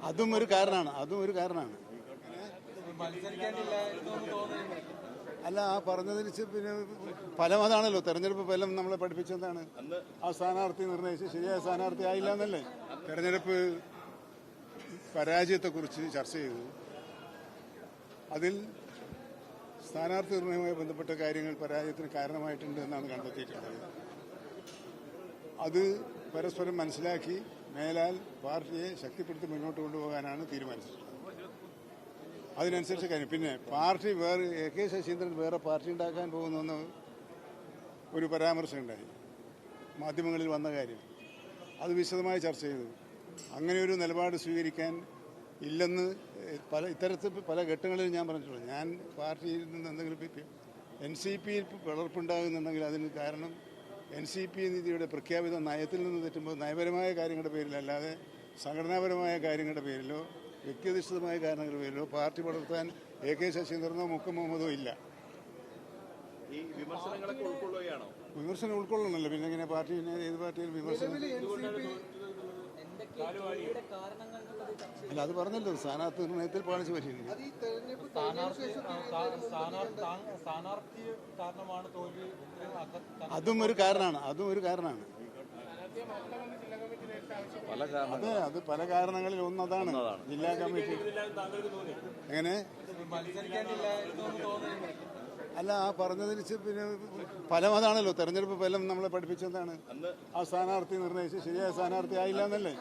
അതും ഒരു കാരണമാണ്. അല്ല, ആ പറഞ്ഞതിന് പിന്നെ ഫലം അതാണല്ലോ. തെരഞ്ഞെടുപ്പ് ഫലം നമ്മളെ പഠിപ്പിച്ചെന്താണ്? ആ സ്ഥാനാർത്ഥി നിർണയിച്ച് ശരിയായ സ്ഥാനാർത്ഥി ആയില്ല എന്നല്ലേ. തെരഞ്ഞെടുപ്പ് പരാജയത്തെക്കുറിച്ച് ചർച്ച ചെയ്തു. അതിൽ സ്ഥാനാർത്ഥി നിർണയവുമായി ബന്ധപ്പെട്ട കാര്യങ്ങൾ പരാജയത്തിന് കാരണമായിട്ടുണ്ട് എന്നാണ് കണ്ടെത്തിയിട്ടുള്ളത്. അത് പരസ്പരം മനസ്സിലാക്കി മേലാൽ പാർട്ടിയെ ശക്തിപ്പെടുത്തി മുന്നോട്ട് കൊണ്ടുപോകാനാണ് തീരുമാനിച്ചത്. അതിനനുസരിച്ച് കാര്യം. പിന്നെ പാർട്ടി വേറെ കെ ശശീന്ദ്രൻ വേറെ പാർട്ടി ഉണ്ടാക്കാൻ പോകുന്നെന്ന് ഒരു പരാമർശം ഉണ്ടായി മാധ്യമങ്ങളിൽ വന്ന കാര്യം. അത് വിശദമായി ചർച്ച ചെയ്തു. അങ്ങനെ ഒരു നിലപാട് സ്വീകരിക്കാൻ ഇല്ലെന്ന് ഇത്തരത്തിൽ പല ഘട്ടങ്ങളിൽ ഞാൻ പറഞ്ഞിട്ടുള്ളൂ. ഞാൻ പാർട്ടിയിൽ നിന്ന് എന്തെങ്കിലും NCP പിളർപ്പുണ്ടാകുന്നുണ്ടെങ്കിൽ അതിന് കാരണം NCP നീതിയുടെ പ്രഖ്യാപിത നയത്തിൽ നിന്ന് തെറ്റുമ്പോൾ നയപരമായ കാര്യങ്ങളുടെ പേരിലല്ലാതെ സംഘടനാപരമായ കാര്യങ്ങളുടെ പേരിലോ വ്യക്തിയധിഷ്ഠിതമായ കാരണങ്ങളുടെ പേരിലോ പാർട്ടി വളർത്താൻ AK ശശീന്ദ്രനോ മുക്കം മുഹമ്മദോ ഇല്ല. ഈ വിമർശനങ്ങളൊക്കെ ഉൾക്കൊള്ളുകയാണോ? വിമർശനം ഉൾക്കൊള്ളണമല്ലോ. പിന്നെ എങ്ങനെ ഏത് പാർട്ടിയിൽ വിമർശനം? അല്ല, അത് പറഞ്ഞല്ലോ, സ്ഥാനാർത്ഥി നിർണയത്തിൽ പാളിച്ചു പറ്റിയിട്ടുണ്ട്. അതും ഒരു കാരണമാണ്. അതെ, അത് പല കാരണങ്ങളിൽ ഒന്നതാണ്. ജില്ലാ കമ്മിറ്റി എങ്ങനെ അല്ല, ആ പറഞ്ഞതിന് പിന്നെ ഫലം അതാണല്ലോ. തെരഞ്ഞെടുപ്പ് ഫലം നമ്മളെ പഠിപ്പിച്ചെന്താണ്? ആ സ്ഥാനാർത്ഥി നിർണയിച്ച് ശരിയായ സ്ഥാനാർത്ഥി ആയില്ല എന്നല്ലേ.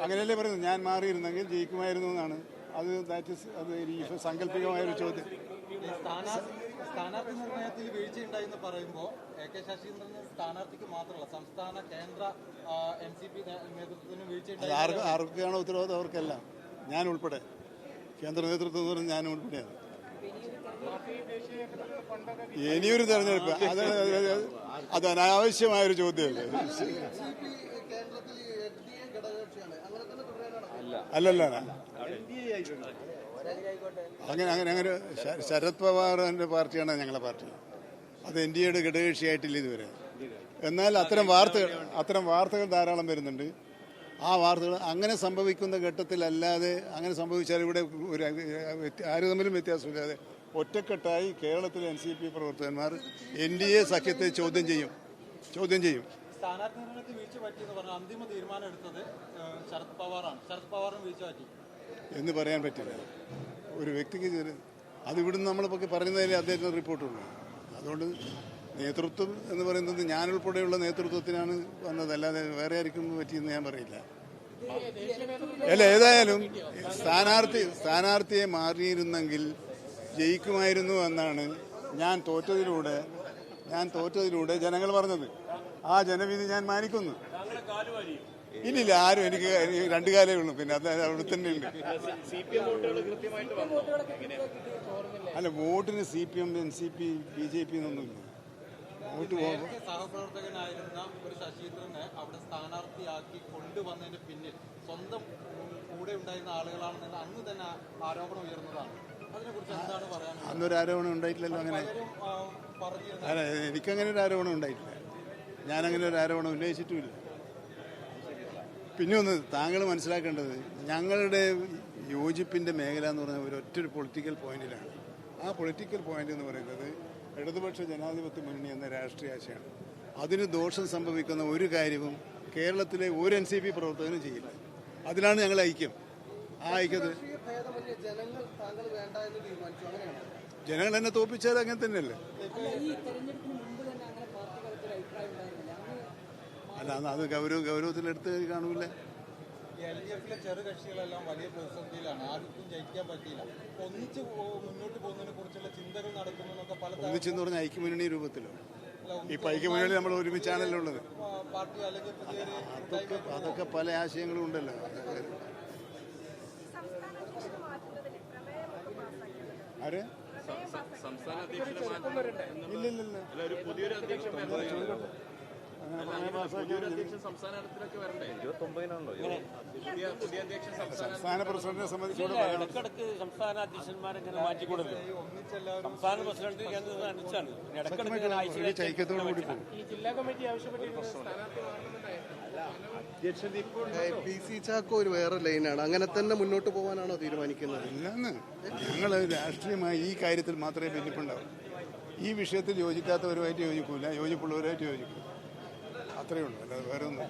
അങ്ങനെയല്ലേ പറയുന്നത്. ഞാൻ മാറിയിരുന്നെങ്കിൽ ജയിക്കുമായിരുന്നു എന്നാണ്. അത് സാങ്കല്പികമായൊരു ചോദ്യം. സ്ഥാനാർത്ഥി നിർണയത്തിൽ വീഴ്ചയുണ്ടായെന്ന് പറയുമ്പോൾ AK ശശീന്ദ്രന് സ്ഥാനാർത്ഥിക്ക് മാത്രമല്ല സംസ്ഥാന കേന്ദ്ര NCP നേതൃത്വത്തിന് വീഴ്ചയുണ്ടായി. ആർക്കാണോ ഉത്തരവാദിത്വം അവർക്കല്ല, ഞാൻ ഉൾപ്പെടെ. കേന്ദ്ര നേതൃത്വം എന്ന് പറഞ്ഞാൽ ഞാൻ ഉൾപ്പെടെയാണ്. ഇനിയൊരു തെരഞ്ഞെടുപ്പ് അത് അനാവശ്യമായൊരു ചോദ്യമല്ലേ. അല്ലല്ല, അങ്ങനെ ശരത് പവാറിന്റെ പാർട്ടിയാണ് ഞങ്ങളുടെ പാർട്ടി. അത് NDAയുടെ ഘടകകക്ഷിയായിട്ടില്ല ഇതുവരെ. എന്നാൽ അത്തരം വാർത്തകൾ ധാരാളം വരുന്നുണ്ട്. ആ വാർത്തകൾ അങ്ങനെ സംഭവിക്കുന്ന ഘട്ടത്തിലല്ലാതെ, അങ്ങനെ സംഭവിച്ചാൽ ഇവിടെ ഒരു ആര് തമ്മിലും വ്യത്യാസമില്ലാതെ ഒറ്റക്കെട്ടായി കേരളത്തിലെ NCP പ്രവർത്തകന്മാർ NDA സഖ്യത്തെ ചോദ്യം ചെയ്യും. സ്ഥാനാർത്ഥി നിർണയത്തിൽ വീഴ്ച പറ്റിയെന്ന് പറഞ്ഞ അന്തിമ തീരുമാനം എടുത്തത് ശരത് പവാറാണ്. ശരത് പവാറിന് വീഴ്ച പറ്റി എന്ന് പറയാൻ പറ്റില്ല. ഒരു വ്യക്തിക്ക് അത് ഇവിടുന്ന് നമ്മളിപ്പോൾ പറയുന്നതിൽ അദ്ദേഹത്തിന് റിപ്പോർട്ടുള്ളൂ. അതുകൊണ്ട് നേതൃത്വം എന്ന് പറയുന്നത് ഞാനുൾപ്പെടെയുള്ള നേതൃത്വത്തിനാണ് വന്നത്, അല്ലാതെ വേറെ ആർക്കും പറ്റിയെന്ന് ഞാൻ പറയില്ല. അല്ല, ഏതായാലും സ്ഥാനാർത്ഥിയെ മാറിയിരുന്നെങ്കിൽ ജയിക്കുമായിരുന്നു എന്നാണ് ഞാൻ തോറ്റതിലൂടെ ജനങ്ങൾ പറഞ്ഞത്. ആ ജനവിധി ഞാൻ മാനിക്കുന്നു. ഇല്ലില്ല, ആരും എനിക്ക് രണ്ടു കാലേ ഉള്ളൂ. പിന്നെ അത് അവിടെ തന്നെ ഉണ്ട്. അല്ല, വോട്ടിന് CPM, NCP, BJP എന്നൊന്നുമില്ല. സഹപ്രവർത്തകനായിരുന്ന ഒരു ശശീന്ദ്രനെ അവിടെ സ്ഥാനാർത്ഥിയാക്കി കൊണ്ടുവന്നതിന് പിന്നിൽ സ്വന്തം കൂടെ ഉണ്ടായിരുന്ന ആളുകളാണെന്ന് അന്ന് തന്നെ ആരോപണം ഉയർന്നതാണ്. അതിനെക്കുറിച്ച് എന്താണ് പറയാനുള്ളത്? അന്നൊരു ആരോപണം ഉണ്ടായിട്ടില്ലല്ലോ. അങ്ങനെ അല്ല, എനിക്കങ്ങനെ ഒരു ആരോപണം ഉണ്ടായിട്ടില്ല. ഞാനങ്ങനെ ഒരു ആരോപണം ഉന്നയിച്ചിട്ടുമില്ല. പിന്നെ ഒന്ന് താങ്കൾ മനസ്സിലാക്കേണ്ടത്, ഞങ്ങളുടെ യോജിപ്പിന്റെ മേഖല എന്ന് പറഞ്ഞാൽ ഒരൊറ്റൊരു പൊളിറ്റിക്കൽ പോയിന്റിലാണ്. ആ പൊളിറ്റിക്കൽ പോയിന്റ് എന്ന് പറയുന്നത് ഇടതുപക്ഷ ജനാധിപത്യ മുന്നണി എന്ന രാഷ്ട്രീയ ആശയമാണ്. അതിന് ദോഷം സംഭവിക്കുന്ന ഒരു കാര്യവും കേരളത്തിലെ ഒരു NCP പ്രവർത്തകനും ചെയ്യില്ല. അതിലാണ് ഞങ്ങൾ ഐക്യം. ആ ഐക്യത്തിൽ ജനങ്ങൾ എന്നെ തോൽപ്പിച്ചാൽ അങ്ങനെ തന്നെയല്ലേ. അല്ല, അത് ഗൗരവത്തിലെടുത്ത് കാണൂല. LDFിലെ ചെറു കക്ഷികളെല്ലാം വലിയ പ്രതിസന്ധിയിലാണ്. ആർക്കും ജയിക്കാൻ പറ്റിയില്ല. ഒന്നിച്ച് മുന്നോട്ട് പോകുന്നതിനെ കുറിച്ചുള്ള ചിന്തകൾ നടക്കുന്നതൊക്കെ പല ഒന്നിച്ചെന്ന് പറഞ്ഞാൽ ഐക്യമുന്നണി രൂപത്തിലോ? ഇപ്പൊ ഐക്യമുന്നണി നമ്മൾ ഒരുമിച്ചാണല്ലോ ഉള്ളത്. പാർട്ടി അല്ലെങ്കിൽ അതൊക്കെ പല ആശയങ്ങളും ഉണ്ടല്ലോ. ആര് സംസ്ഥാന അധ്യക്ഷനെ ഇല്ലില്ല, പുതിയൊരു അധ്യക്ഷൻ സംസ്ഥാന തലത്തിലൊക്കെ വരണ്ടേ? 29-നാണല്ലോ പുതിയ അധ്യക്ഷൻ. സംസ്ഥാന പ്രസിഡന്റിനെ സംബന്ധിച്ചോളം ഇടക്കിടക്ക് സംസ്ഥാന അധ്യക്ഷന്മാരെ മാറ്റിക്കൊടുക്കും. സംസ്ഥാന പ്രസിഡന്റ് കേന്ദ്രത്തിൽ അനുസരിച്ചാണ്. ഐക്യത്തോടു കൂടി പോകും. ഈ ജില്ലാ കമ്മിറ്റി ആവശ്യപ്പെട്ടിരുന്ന സ്ഥാനാർത്ഥി PC ചാക്കോ ഒരു വേറെ ലൈനാണ്. അങ്ങനെ തന്നെ മുന്നോട്ട് പോകാനാണോ തീരുമാനിക്കുന്നത്? ഇല്ലെന്ന് ഞങ്ങൾ രാഷ്ട്രീയമായി ഈ കാര്യത്തിൽ മാത്രമേ ഭിന്നിപ്പുണ്ടാവൂ. ഈ വിഷയത്തിൽ യോജിക്കാത്തവരുമായിട്ട് യോജിക്കൂല, യോജിപ്പുള്ളവരുമായിട്ട് യോജിക്കും. അത്രയേ ഉള്ളൂ, അല്ലാതെ വേറെ ഒന്നും.